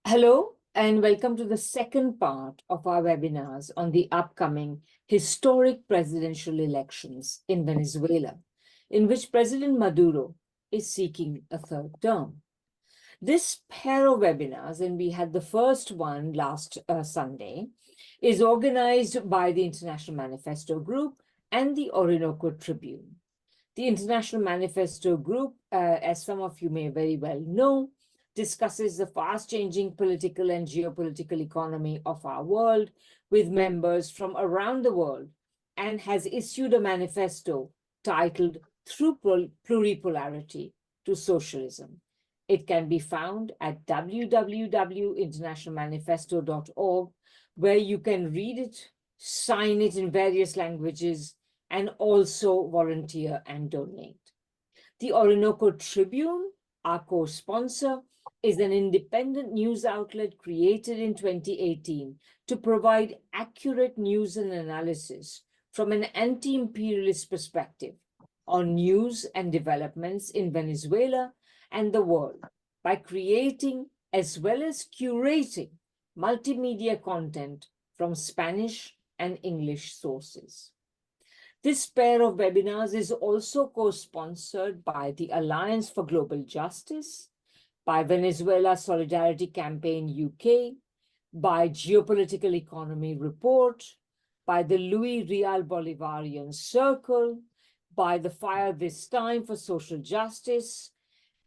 Hello, and welcome to the second part of our webinars on the upcoming historic presidential elections in Venezuela, in which President Maduro is seeking a third term. This pair of webinars, and we had the first one last Sunday, is organized by the International Manifesto Group and the Orinoco Tribune. The International Manifesto Group, as some of you may very well know, discusses the fast-changing political and geopolitical economy of our world with members from around the world and has issued a manifesto titled Through Pluripolarity to Socialism. It can be found at www.internationalmanifesto.org, where you can read it, sign it in various languages, and also volunteer and donate. The Orinoco Tribune, our co-sponsor, is an independent news outlet created in 2018 to provide accurate news and analysis from an anti-imperialist perspective on news and developments in Venezuela and the world by creating as well as curating multimedia content from Spanish and English sources. This pair of webinars is also co-sponsored by the Alliance for Global Justice, by Venezuela Solidarity Campaign UK, by Geopolitical Economy Report, by the Louis Real Bolivarian Circle, by the Fire This Time for Social Justice,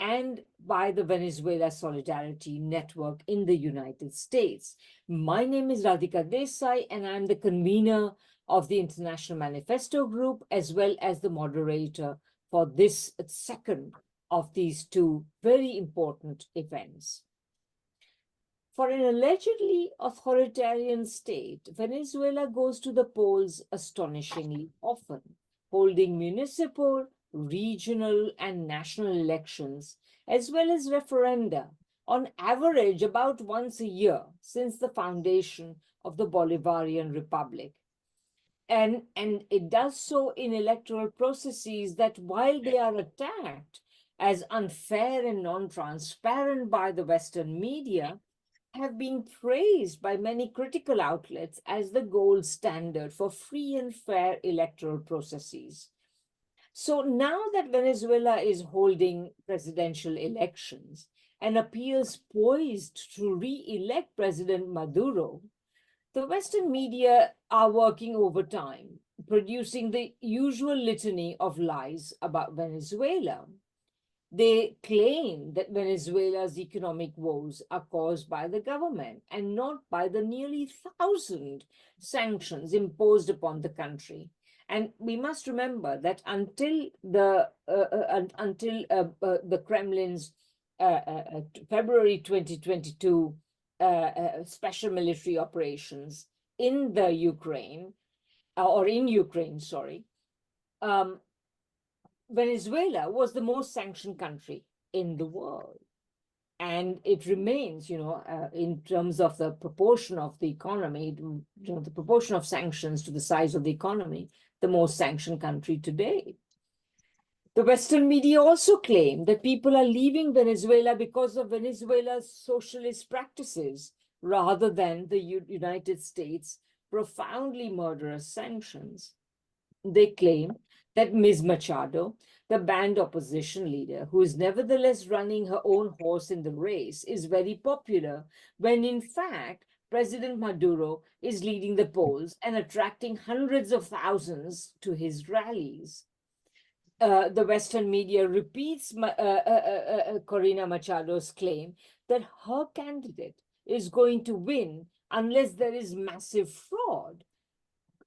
and by the Venezuela Solidarity Network in the United States. My name is Radhika Desai, and I'm the convener of the International Manifesto Group, as well as the moderator for this second of these two very important events. For an allegedly authoritarian state, Venezuela goes to the polls astonishingly often, holding municipal, regional, and national elections, as well as referenda, on average about once a year since the foundation of the Bolivarian Republic. And it does so in electoral processes that, while they are attacked as unfair and non-transparent by the Western media, have been praised by many critical outlets as the gold standard for free and fair electoral processes. So now that Venezuela is holding presidential elections and appears poised to re-elect President Maduro, the Western media are working overtime, producing the usual litany of lies about Venezuela. They claim that Venezuela's economic woes are caused by the government and not by the nearly 1,000 sanctions imposed upon the country. And we must remember that until the Kremlin's February 2022 special military operations in the Ukraine, Venezuela was the most sanctioned country in the world. And it remains, in terms of the proportion of the economy, the proportion of sanctions to the size of the economy, the most sanctioned country today. The Western media also claim that people are leaving Venezuela because of Venezuela's socialist practices, rather than the United States' profoundly murderous sanctions. They claim that Ms. Machado, the banned opposition leader, who is nevertheless running her own horse in the race, is very popular, when in fact, President Maduro is leading the polls and attracting hundreds of thousands to his rallies. The Western media repeats Corina Machado's claim that her candidate is going to win unless there is massive fraud.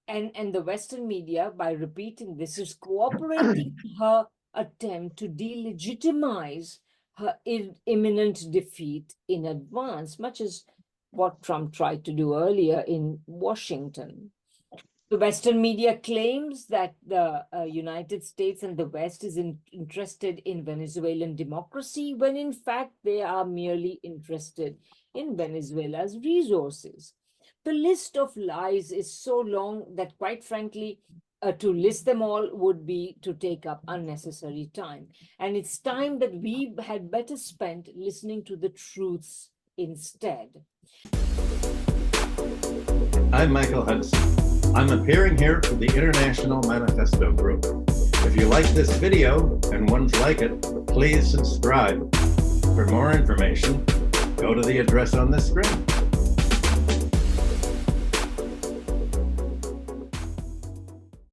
And the Western media, by repeating this, is cooperating in her attempt to delegitimize her imminent defeat in advance, much as what Trump tried to do earlier in Washington. The Western media claims that the United States and the West is interested in Venezuelan democracy, when in fact they are merely interested in Venezuela's resources. The list of lies is so long that, quite frankly, to list them all would be to take up unnecessary time. And it's time that we had better spent listening to the truths instead. I'm Michael Hudson. I'm appearing here for the International Manifesto Group. If you like this video and ones like it, please subscribe. For more information, go to the address on the screen.